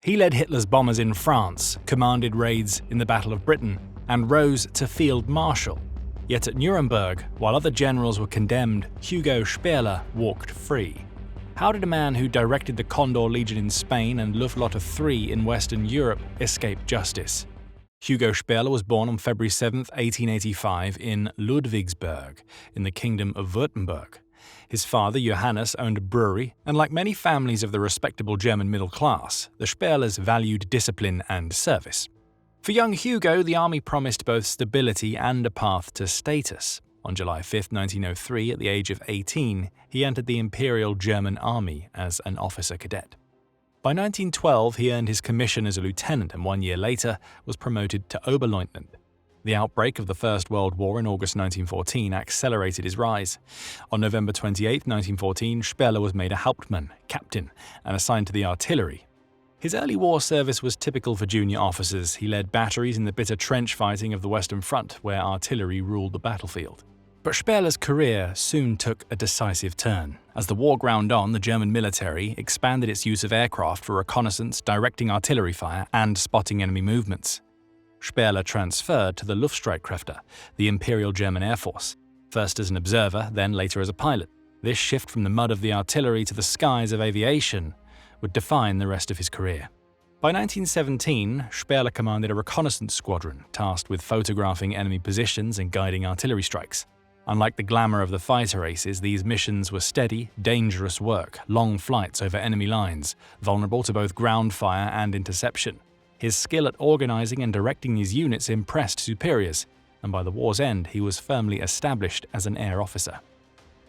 He led Hitler's bombers in France, commanded raids in the Battle of Britain, and rose to Field Marshal. Yet at Nuremberg, while other generals were condemned, Hugo Sperrle walked free. How did a man who directed the Condor Legion in Spain and Luftwaffe III in Western Europe escape justice? Hugo Sperrle was born on February 7, 1885 in Ludwigsburg, in the Kingdom of Württemberg. His father, Johannes, owned a brewery, and like many families of the respectable German middle class, the Sperrles valued discipline and service. For young Hugo, the army promised both stability and a path to status. On July 5, 1903, at the age of 18, he entered the Imperial German Army as an officer cadet. By 1912, he earned his commission as a lieutenant and 1 year later was promoted to Oberleutnant. The outbreak of the First World War in August 1914 accelerated his rise. On November 28, 1914, Sperrle was made a Hauptmann, captain, and assigned to the artillery. His early war service was typical for junior officers. He led batteries in the bitter trench fighting of the Western Front, where artillery ruled the battlefield. But Sperrle's career soon took a decisive turn. As the war ground on, the German military expanded its use of aircraft for reconnaissance, directing artillery fire, and spotting enemy movements. Sperrle transferred to the Luftstreitkräfte, the Imperial German Air Force, first as an observer, then later as a pilot. This shift from the mud of the artillery to the skies of aviation would define the rest of his career. By 1917, Sperrle commanded a reconnaissance squadron tasked with photographing enemy positions and guiding artillery strikes. Unlike the glamour of the fighter races, these missions were steady, dangerous work, long flights over enemy lines, vulnerable to both ground fire and interception. His skill at organizing and directing these units impressed superiors, and by the war's end, he was firmly established as an air officer.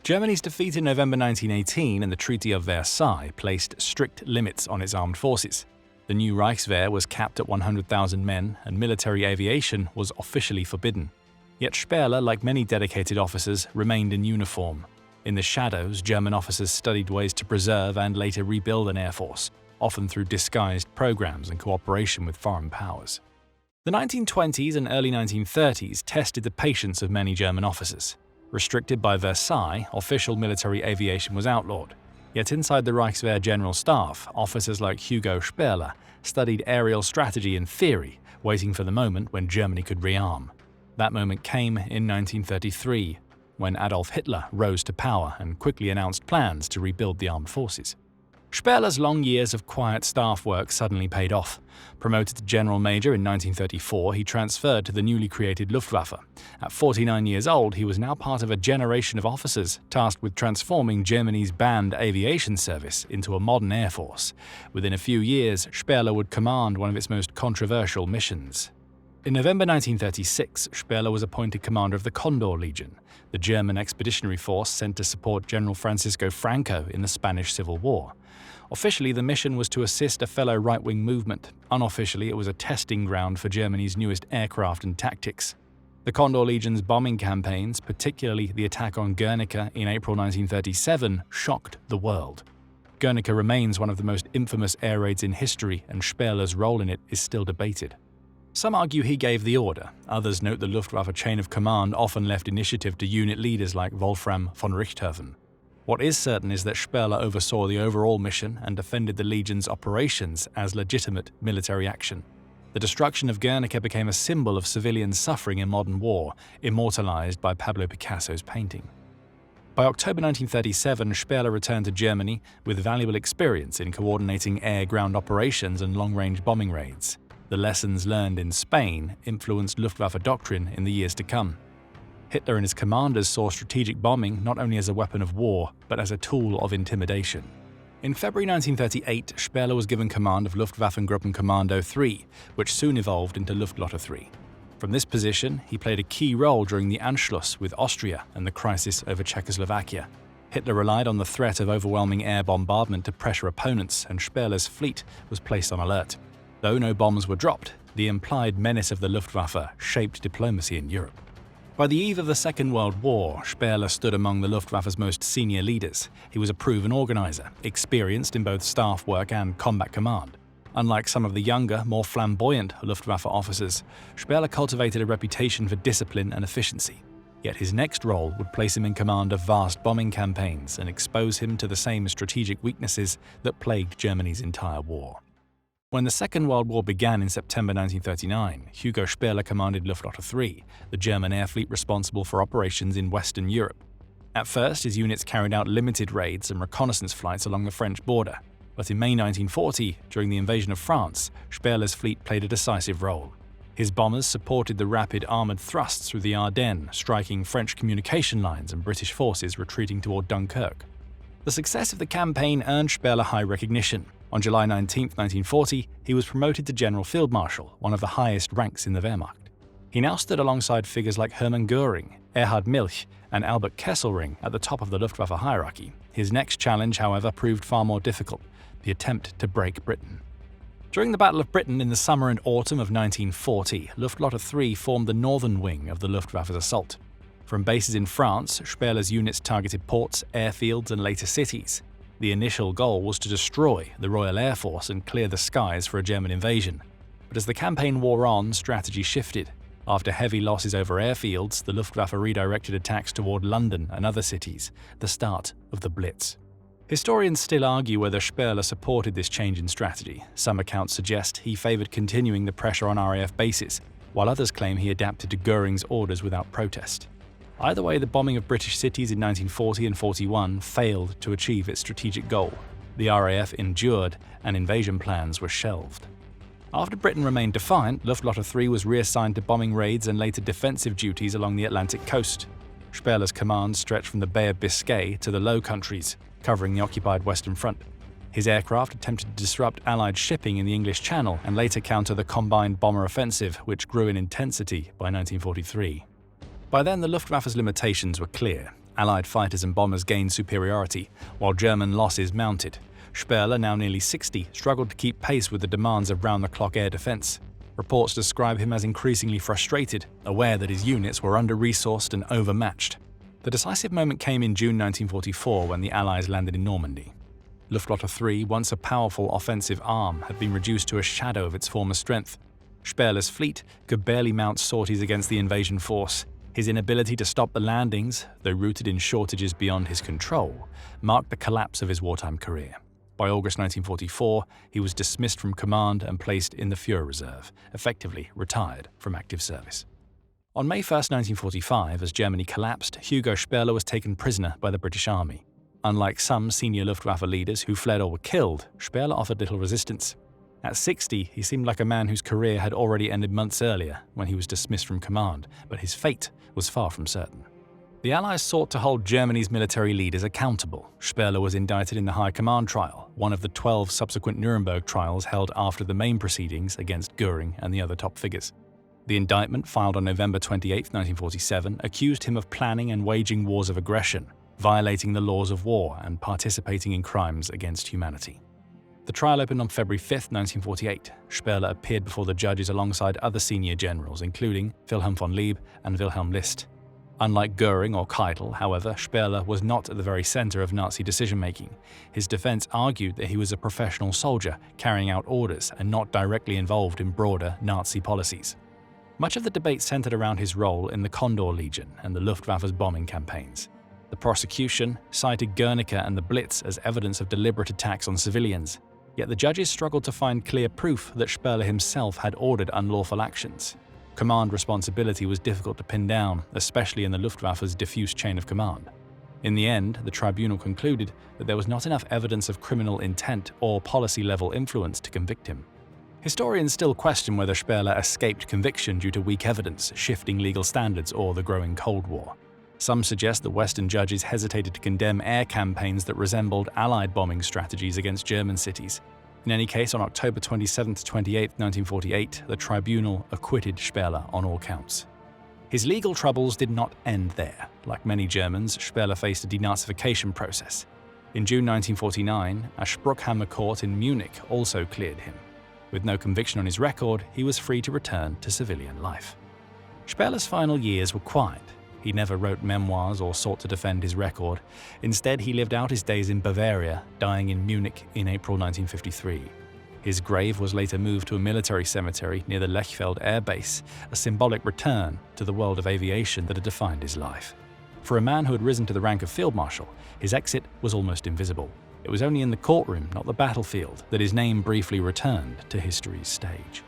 Germany's defeat in November 1918 and the Treaty of Versailles placed strict limits on its armed forces. The new Reichswehr was capped at 100,000 men, and military aviation was officially forbidden. Yet Sperrle, like many dedicated officers, remained in uniform. In the shadows, German officers studied ways to preserve and later rebuild an air force, often through disguised programs and cooperation with foreign powers. The 1920s and early 1930s tested the patience of many German officers. Restricted by Versailles, official military aviation was outlawed. Yet inside the Reichswehr General Staff, officers like Hugo Sperrle studied aerial strategy and theory, waiting for the moment when Germany could rearm. That moment came in 1933, when Adolf Hitler rose to power and quickly announced plans to rebuild the armed forces. Sperrle's long years of quiet staff work suddenly paid off. Promoted to General Major in 1934, he transferred to the newly created Luftwaffe. At 49 years old, he was now part of a generation of officers tasked with transforming Germany's banned aviation service into a modern air force. Within a few years, Sperrle would command one of its most controversial missions. In November 1936, Sperrle was appointed commander of the Condor Legion, the German expeditionary force sent to support General Francisco Franco in the Spanish Civil War. Officially, the mission was to assist a fellow right-wing movement. Unofficially, it was a testing ground for Germany's newest aircraft and tactics. The Condor Legion's bombing campaigns, particularly the attack on Guernica in April 1937, shocked the world. Guernica remains one of the most infamous air raids in history, and Sperrle's role in it is still debated. Some argue he gave the order. Others note the Luftwaffe chain of command often left initiative to unit leaders like Wolfram von Richthofen. What is certain is that Sperrle oversaw the overall mission and defended the Legion's operations as legitimate military action. The destruction of Guernica became a symbol of civilian suffering in modern war, immortalized by Pablo Picasso's painting. By October 1937, Sperrle returned to Germany with valuable experience in coordinating air-ground operations and long-range bombing raids. The lessons learned in Spain influenced Luftwaffe doctrine in the years to come. Hitler and his commanders saw strategic bombing not only as a weapon of war, but as a tool of intimidation. In February 1938, Sperrle was given command of Luftwaffengruppenkommando III, which soon evolved into Luftflotte III. From this position, he played a key role during the Anschluss with Austria and the crisis over Czechoslovakia. Hitler relied on the threat of overwhelming air bombardment to pressure opponents, and Sperrle's fleet was placed on alert. Though no bombs were dropped, the implied menace of the Luftwaffe shaped diplomacy in Europe. By the eve of the Second World War, Sperrle stood among the Luftwaffe's most senior leaders. He was a proven organizer, experienced in both staff work and combat command. Unlike some of the younger, more flamboyant Luftwaffe officers, Sperrle cultivated a reputation for discipline and efficiency. Yet his next role would place him in command of vast bombing campaigns and expose him to the same strategic weaknesses that plagued Germany's entire war. When the Second World War began in September 1939, Hugo Sperrle commanded Luftwaffe 3, the German air fleet responsible for operations in Western Europe. At first, his units carried out limited raids and reconnaissance flights along the French border, but in May 1940, during the invasion of France, Sperrle's fleet played a decisive role. His bombers supported the rapid armoured thrusts through the Ardennes, striking French communication lines and British forces retreating toward Dunkirk. The success of the campaign earned Sperrle high recognition. On July 19, 1940, he was promoted to General Field Marshal, one of the highest ranks in the Wehrmacht. He now stood alongside figures like Hermann Göring, Erhard Milch, and Albert Kesselring at the top of the Luftwaffe hierarchy. His next challenge, however, proved far more difficult: the attempt to break Britain. During the Battle of Britain in the summer and autumn of 1940, Luftwaffe 3 formed the northern wing of the Luftwaffe's assault. From bases in France, Sperrle's units targeted ports, airfields, and later cities. The initial goal was to destroy the Royal Air Force and clear the skies for a German invasion. But as the campaign wore on, strategy shifted. After heavy losses over airfields, the Luftwaffe redirected attacks toward London and other cities, the start of the Blitz. Historians still argue whether Sperrle supported this change in strategy. Some accounts suggest he favoured continuing the pressure on RAF bases, while others claim he adapted to Göring's orders without protest. Either way, the bombing of British cities in 1940 and 41 failed to achieve its strategic goal. The RAF endured, and invasion plans were shelved. After Britain remained defiant, Luftwaffe 3 was reassigned to bombing raids and later defensive duties along the Atlantic coast. Sperrle's command stretched from the Bay of Biscay to the Low Countries, covering the occupied Western Front. His aircraft attempted to disrupt Allied shipping in the English Channel and later counter the combined bomber offensive, which grew in intensity by 1943. By then, the Luftwaffe's limitations were clear. Allied fighters and bombers gained superiority, while German losses mounted. Sperrle, now nearly 60, struggled to keep pace with the demands of round-the-clock air defense. Reports describe him as increasingly frustrated, aware that his units were under-resourced and overmatched. The decisive moment came in June 1944 when the Allies landed in Normandy. Luftwaffe 3, once a powerful offensive arm, had been reduced to a shadow of its former strength. Sperrle's fleet could barely mount sorties against the invasion force. His inability to stop the landings, though rooted in shortages beyond his control, marked the collapse of his wartime career. By August 1944, he was dismissed from command and placed in the Führer Reserve, effectively retired from active service. On May 1, 1945, as Germany collapsed, Hugo Sperrle was taken prisoner by the British Army. Unlike some senior Luftwaffe leaders who fled or were killed, Sperrle offered little resistance. At 60, he seemed like a man whose career had already ended months earlier when he was dismissed from command, but his fate was far from certain. The Allies sought to hold Germany's military leaders accountable. Sperrle was indicted in the High Command trial, one of the 12 subsequent Nuremberg trials held after the main proceedings against Göring and the other top figures. The indictment, filed on November 28, 1947, accused him of planning and waging wars of aggression, violating the laws of war, and participating in crimes against humanity. The trial opened on February 5, 1948. Sperrle appeared before the judges alongside other senior generals, including Wilhelm von Lieb and Wilhelm List. Unlike Göring or Keitel, however, Sperrle was not at the very center of Nazi decision-making. His defense argued that he was a professional soldier carrying out orders and not directly involved in broader Nazi policies. Much of the debate centered around his role in the Condor Legion and the Luftwaffe's bombing campaigns. The prosecution cited Guernica and the Blitz as evidence of deliberate attacks on civilians. Yet the judges struggled to find clear proof that Sperrle himself had ordered unlawful actions. Command responsibility was difficult to pin down, especially in the Luftwaffe's diffuse chain of command. In the end, the tribunal concluded that there was not enough evidence of criminal intent or policy-level influence to convict him. Historians still question whether Sperrle escaped conviction due to weak evidence, shifting legal standards, or the growing Cold War. Some suggest that Western judges hesitated to condemn air campaigns that resembled Allied bombing strategies against German cities. In any case, on October 27 to 28, 1948, the tribunal acquitted Sperrle on all counts. His legal troubles did not end there. Like many Germans, Sperrle faced a denazification process. In June 1949, a Spruchhammer court in Munich also cleared him. With no conviction on his record, he was free to return to civilian life. Sperrle's final years were quiet. He never wrote memoirs or sought to defend his record. Instead, he lived out his days in Bavaria, dying in Munich in April 1953. His grave was later moved to a military cemetery near the Lechfeld Air Base, a symbolic return to the world of aviation that had defined his life. For a man who had risen to the rank of Field Marshal, his exit was almost invisible. It was only in the courtroom, not the battlefield, that his name briefly returned to history's stage.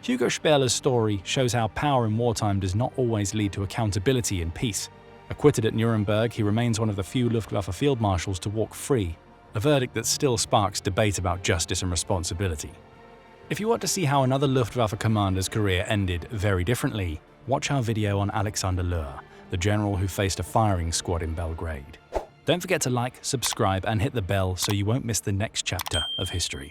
Hugo Sperrle's story shows how power in wartime does not always lead to accountability in peace. Acquitted at Nuremberg, he remains one of the few Luftwaffe field marshals to walk free, a verdict that still sparks debate about justice and responsibility. If you want to see how another Luftwaffe commander's career ended very differently, watch our video on Alexander Löhr, the general who faced a firing squad in Belgrade. Don't forget to like, subscribe, and hit the bell so you won't miss the next chapter of history.